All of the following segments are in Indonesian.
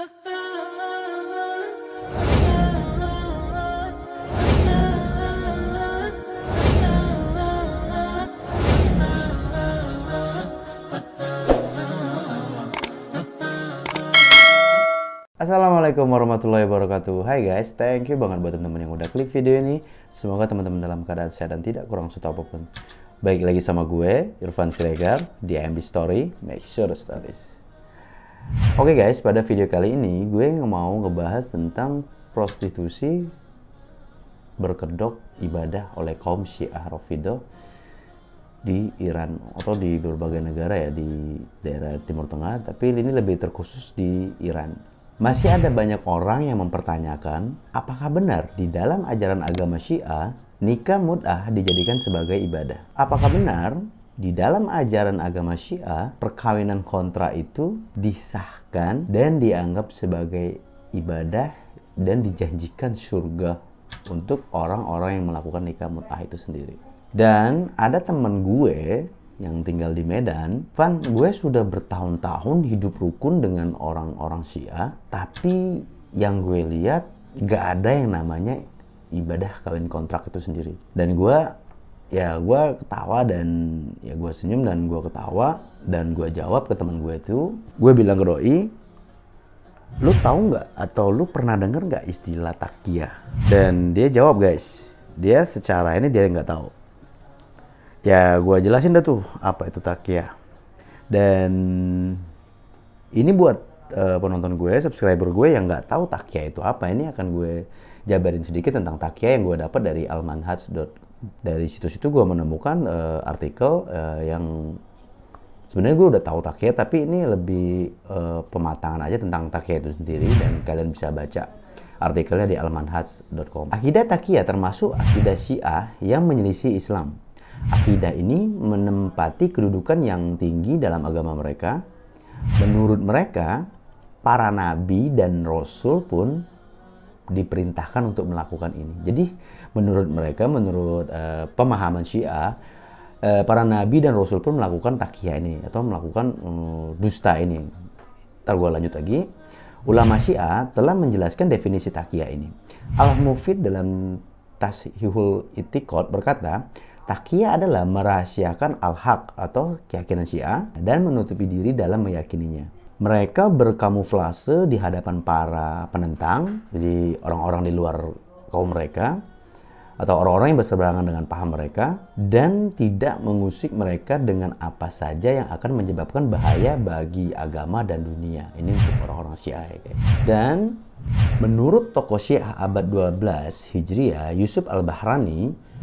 Assalamualaikum warahmatullahi wabarakatuh. Hai guys, thank you banget buat teman-teman yang udah klik video ini. Semoga teman-teman dalam keadaan sehat dan tidak kurang suatu apapun. Baik lagi sama gue, Irfan Siregar di AMB Story, Make Sure the Stories. Oke guys, pada video kali ini gue mau ngebahas tentang prostitusi berkedok ibadah oleh kaum Syiah Rafidhah di Iran atau di berbagai negara ya di daerah Timur Tengah, tapi ini lebih terkhusus di Iran. Masih ada banyak orang yang mempertanyakan apakah benar di dalam ajaran agama Syiah nikah mut'ah dijadikan sebagai ibadah. Apakah benar di dalam ajaran agama Syiah perkawinan kontra itu disahkan dan dianggap sebagai ibadah dan dijanjikan surga untuk orang-orang yang melakukan nikah mut'ah itu sendiri. Dan ada teman gue yang tinggal di Medan, Van, gue sudah bertahun-tahun hidup rukun dengan orang-orang Syiah, tapi yang gue lihat gak ada yang namanya ibadah kawin kontrak itu sendiri. Dan gue ketawa dan ya gue senyum dan gue ketawa dan gue jawab ke teman gue itu, gue bilang ke doi, lu tahu nggak atau lu pernah denger nggak istilah takiyah? Dan dia jawab guys, dia secara ini dia nggak tahu. Ya gue jelasin dah tuh apa itu takiyah. Dan ini buat penonton gue, subscriber gue yang nggak tahu takiyah itu apa, ini akan gue jabarin sedikit tentang takiyah yang gue dapat dari almanhaj. Dari situs itu gue menemukan artikel yang sebenarnya gue udah tahu takiyah, tapi ini lebih pematangan aja tentang takiyah itu sendiri, dan kalian bisa baca artikelnya di almanhaj.com. Akidah takiyah termasuk akidah Syiah yang menyelisih Islam. Akidah ini menempati kedudukan yang tinggi dalam agama mereka. Menurut mereka, para nabi dan rasul pun diperintahkan untuk melakukan ini. Jadi, menurut mereka, menurut pemahaman Syiah, para nabi dan rasul pun melakukan takiyah ini atau melakukan dusta ini. Ntar gue lanjut lagi. Ulama Syiah telah menjelaskan definisi takiyah ini. Al-Mufid dalam Tashihul I'tiqad berkata, takiyah adalah merahasiakan al-haq atau keyakinan Syiah dan menutupi diri dalam meyakininya. Mereka berkamuflase di hadapan para penentang, jadi orang-orang di luar kaum mereka, atau orang-orang yang berseberangan dengan paham mereka, dan tidak mengusik mereka dengan apa saja yang akan menyebabkan bahaya bagi agama dan dunia. Ini untuk orang-orang Syiah ya guys. Dan menurut tokoh Syiah abad 12 Hijriah, Yusuf Al-Bahrani,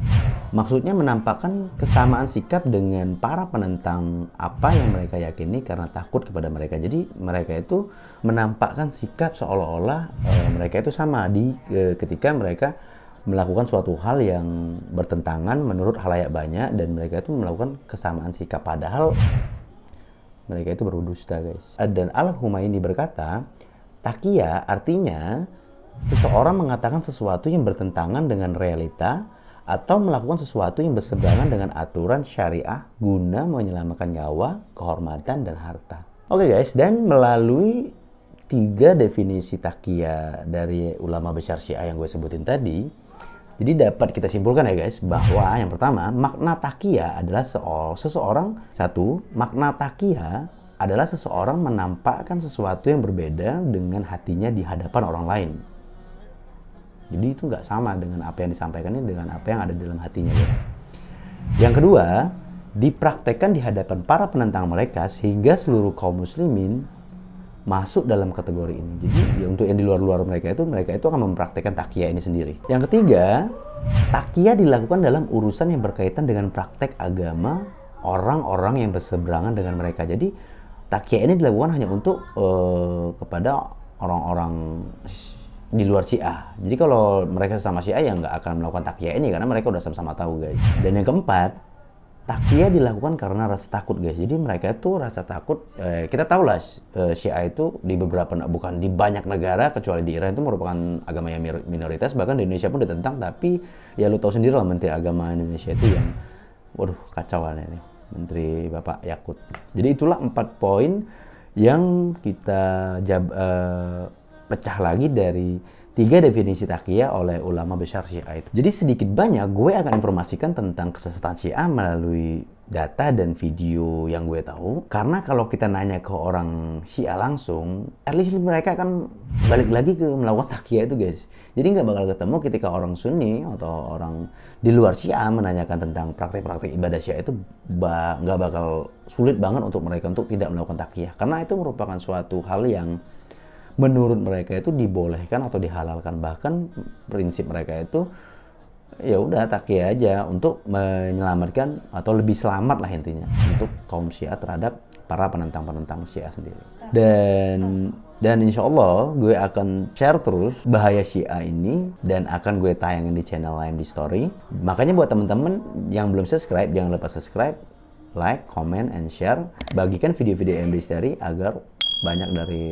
maksudnya menampakkan kesamaan sikap dengan para penentang apa yang mereka yakini karena takut kepada mereka. Jadi mereka itu menampakkan sikap seolah-olah mereka itu sama ketika mereka melakukan suatu hal yang bertentangan menurut khalayak banyak, dan mereka itu melakukan kesamaan sikap padahal mereka itu berdusta guys. Dan Al-Humaini berkata, takiyah artinya seseorang mengatakan sesuatu yang bertentangan dengan realita atau melakukan sesuatu yang berseberangan dengan aturan syariah guna menyelamatkan nyawa, kehormatan, dan harta. Oke guys, dan melalui 3 definisi takiyah dari ulama besar Syiah yang gue sebutin tadi, jadi dapat kita simpulkan ya guys, bahwa yang pertama, makna takiyah adalah makna takiyah adalah seseorang menampakkan sesuatu yang berbeda dengan hatinya di hadapan orang lain. Jadi itu nggak sama dengan apa yang disampaikan ini dengan apa yang ada di dalam hatinya guys. Yang kedua, dipraktekkan di hadapan para penentang mereka sehingga seluruh kaum muslimin masuk dalam kategori ini. Jadi ya, untuk yang di luar mereka itu akan mempraktekkan takiyah ini sendiri. Yang ketiga, takiyah dilakukan dalam urusan yang berkaitan dengan praktek agama orang-orang yang berseberangan dengan mereka. Jadi takiyah ini dilakukan hanya untuk kepada orang-orang di luar Syiah. Jadi kalau mereka sama Syiah ya nggak akan melakukan takiyah ini karena mereka udah sama-sama tahu guys. Dan yang keempat, takiyah dilakukan karena rasa takut guys. Jadi mereka itu rasa takut. Kita tahu lah Syiah itu di bukan di banyak negara kecuali di Iran itu merupakan agama yang minoritas. Bahkan di Indonesia pun ditentang. Tapi ya lu tahu sendiri lah Menteri Agama Indonesia itu yang waduh kacau lah ini. Menteri Bapak Yakut. Jadi itulah 4 poin yang kita pecah lagi dari 3 definisi taqiyya oleh ulama besar Syiah itu. Jadi sedikit banyak gue akan informasikan tentang kesesatan Syiah melalui data dan video yang gue tahu. Karena kalau kita nanya ke orang Syiah langsung, at least mereka akan balik lagi ke melakukan taqiyya itu, guys. Jadi nggak bakal ketemu ketika orang Sunni atau orang di luar Syiah menanyakan tentang praktik-praktik ibadah Syiah itu, nggak bakal sulit banget untuk mereka untuk tidak melakukan taqiyya. Karena itu merupakan suatu hal yang menurut mereka itu dibolehkan atau dihalalkan. Bahkan prinsip mereka itu ya udah taqiyya aja untuk menyelamatkan atau lebih selamat lah intinya untuk kaum Syiah terhadap para penentang-penentang Syiah sendiri. Dan insya Allah gue akan share terus bahaya Syiah ini dan akan gue tayangin di channel AMD Story. Makanya buat temen-temen yang belum subscribe, jangan lupa subscribe, like, comment, and share. Bagikan video-video AMD Story agar banyak dari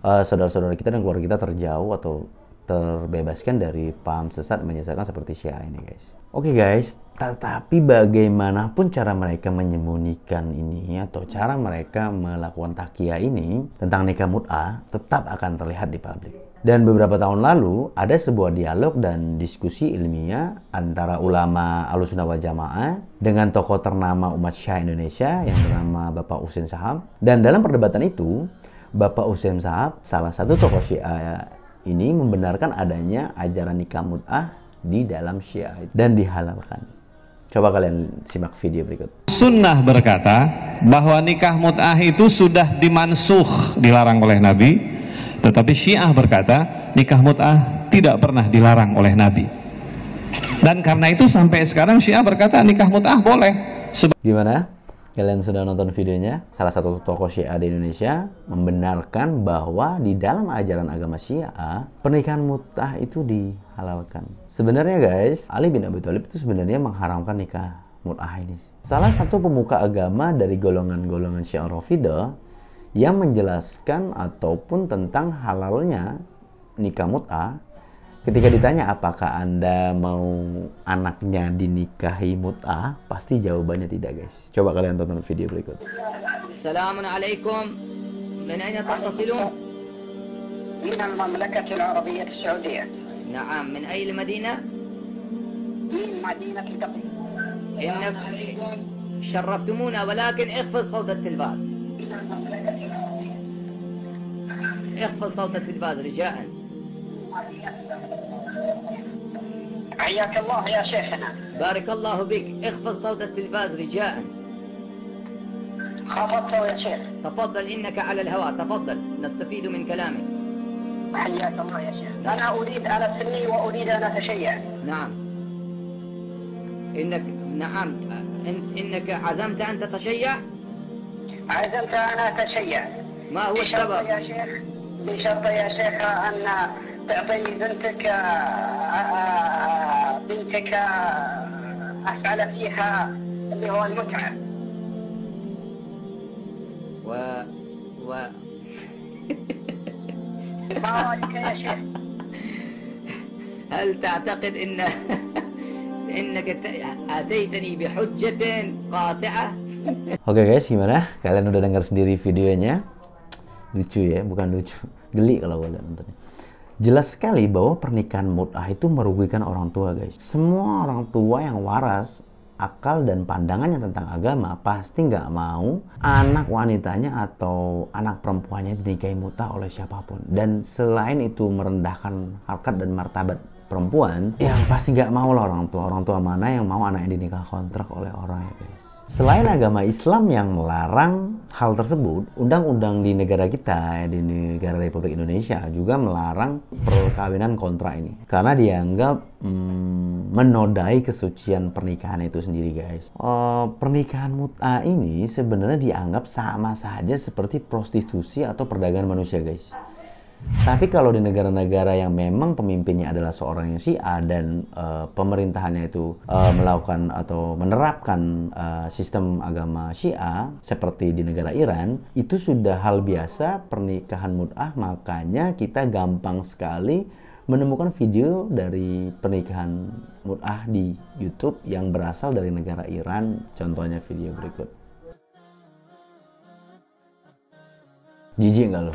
saudara-saudara kita dan keluarga kita terjauh atau terbebaskan dari paham sesat menyesatkan seperti Syiah ini, guys. Oke, guys, tetapi bagaimanapun cara mereka menyembunyikan ini atau cara mereka melakukan taqiyya ini tentang nikah mut'ah tetap akan terlihat di publik. Dan beberapa tahun lalu ada sebuah dialog dan diskusi ilmiah antara ulama Ahlussunnah wal Jamaah dengan tokoh ternama umat Syiah Indonesia yang bernama Bapak Husain Shahab. Dan dalam perdebatan itu, Bapak Husain Shahab, salah satu tokoh Syiah ini, membenarkan adanya ajaran nikah mut'ah di dalam Syiah dan dihalalkan. Coba kalian simak video berikut. Sunnah berkata bahwa nikah mut'ah itu sudah dimansukh, dilarang oleh Nabi. Tetapi Syiah berkata nikah mut'ah tidak pernah dilarang oleh Nabi. Dan karena itu sampai sekarang Syiah berkata nikah mut'ah boleh. Gimana? Kalian sudah nonton videonya? Salah satu tokoh Syiah di Indonesia membenarkan bahwa di dalam ajaran agama Syiah pernikahan mut'ah itu dihalalkan. Sebenarnya, guys, Ali bin Abi Thalib itu sebenarnya mengharamkan nikah mut'ah ini. Salah satu pemuka agama dari golongan-golongan Syiah Rafidah yang menjelaskan ataupun tentang halalnya nikah mut'ah. Ketika ditanya apakah Anda mau anaknya dinikahi mut'ah, pasti jawabannya tidak, guys. Coba kalian tonton video berikut. Assalamualaikum. Min aina tattasilun? Min al-Mamlakah al-Arabiyyah al-Saudiyyah. Na'am, min ay madina? Min Madinah al-Qahira. إنك شرفتمونا ولكن اخفض صوت التلفاز. اخفض صوت التلفاز رجاءً. حياك الله يا شيخنا. بارك الله بك. اخفض صوت التلفاز رجاء. خفضته يا شيخ. تفضل إنك على الهواء. تفضل نستفيد من كلامك. حياك الله يا شيخ. أنا أريد أن أسني وأريد أن أتشيع. نعم. نعم. إنك عزمت أن تتشيع؟ عزمت أن أتشيع. ما هو السبب؟ يا شيخ بشرط يا شيخ أن تعطيني بنتك أفعل فيها اللي هو المتعة. ما رأيك يا شيخ؟ هل تعتقد إنك أتيتني بحجة قاطعة؟ Oke, guys, gimana? Kalian udah dengar sendiri videonya? Lucu ya, bukan lucu. Geli kalau kalian nontonnya. Jelas sekali bahwa pernikahan mut'ah itu merugikan orang tua, guys. Semua orang tua yang waras akal dan pandangannya tentang agama pasti nggak mau anak wanitanya atau anak perempuannya dinikahi mut'ah oleh siapapun. Dan selain itu merendahkan harkat dan martabat perempuan, yang pasti nggak mau lah orang tua. Orang tua mana yang mau anaknya dinikah kontrak oleh orang, ya guys. Selain agama Islam yang melarang hal tersebut, undang-undang di negara kita, di negara Republik Indonesia juga melarang perkawinan kontrak ini. Karena dianggap menodai kesucian pernikahan itu sendiri, guys. Pernikahan mut'ah ini sebenarnya dianggap sama saja seperti prostitusi atau perdagangan manusia, guys. Tapi kalau di negara-negara yang memang pemimpinnya adalah seorang yang Syiah dan pemerintahannya itu melakukan atau menerapkan sistem agama Syiah seperti di negara Iran, itu sudah hal biasa pernikahan mut'ah. Makanya kita gampang sekali menemukan video dari pernikahan mut'ah di YouTube yang berasal dari negara Iran. Contohnya video berikut. Jijik nggak lo?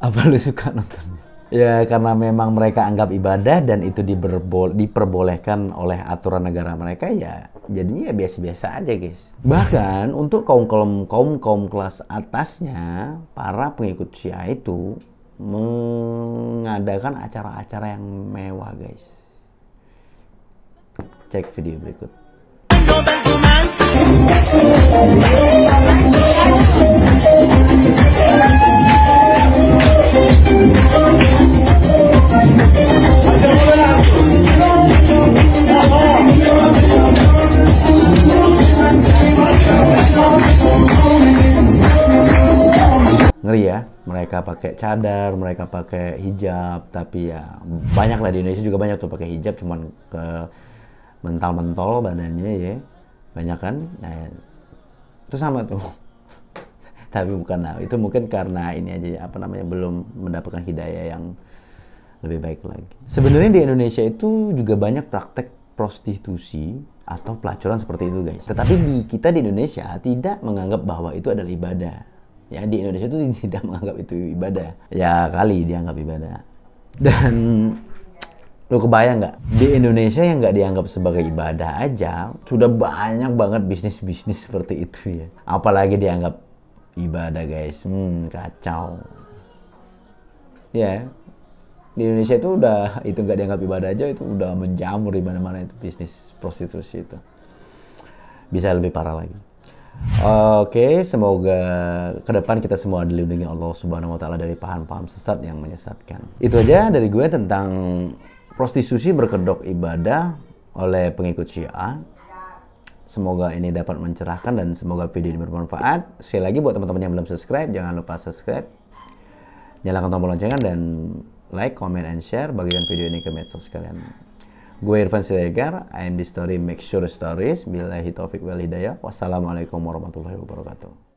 Apa lu suka nontonnya? Ya karena memang mereka anggap ibadah dan itu diperbolehkan oleh aturan negara mereka, ya jadinya ya biasa-biasa aja guys. Bahkan untuk kaum kelas atasnya, para pengikut Syiah itu mengadakan acara-acara yang mewah guys. Cek video berikut. Ngeri ya, mereka pakai cadar, mereka pakai hijab, tapi ya banyak lah di Indonesia juga banyak tuh pakai hijab, cuman ke mental-mentol badannya ya, banyak kan. Nah, itu sama tuh. Tapi bukan, nah itu mungkin karena ini aja apa namanya, belum mendapatkan hidayah yang lebih baik lagi. Sebenarnya di Indonesia itu juga banyak praktek prostitusi atau pelacuran seperti itu guys. Tetapi kita di Indonesia tidak menganggap bahwa itu adalah ibadah. Ya di Indonesia itu tidak menganggap itu ibadah. Ya kali dianggap ibadah. Dan lu kebayang nggak, di Indonesia yang nggak dianggap sebagai ibadah aja sudah banyak banget bisnis-bisnis seperti itu ya. Apalagi dianggap ibadah guys, kacau. Ya, di Indonesia itu udah itu nggak dianggap ibadah aja itu udah menjamur di mana-mana itu bisnis prostitusi itu. Bisa lebih parah lagi. Oke, semoga ke depan kita semua dilindungi Allah Subhanahu wa taala dari paham-paham sesat yang menyesatkan. Itu aja dari gue tentang prostitusi berkedok ibadah oleh pengikut Syiah. Semoga ini dapat mencerahkan dan semoga video ini bermanfaat. Sekali lagi buat teman-teman yang belum subscribe, jangan lupa subscribe. Nyalakan tombol loncengnya dan like, comment, and share. Bagikan video ini ke medsos kalian. Gue Irfan Siregar, IMB Story, make sure stories. Billahi taufiq wal hidayah. Wassalamualaikum warahmatullahi wabarakatuh.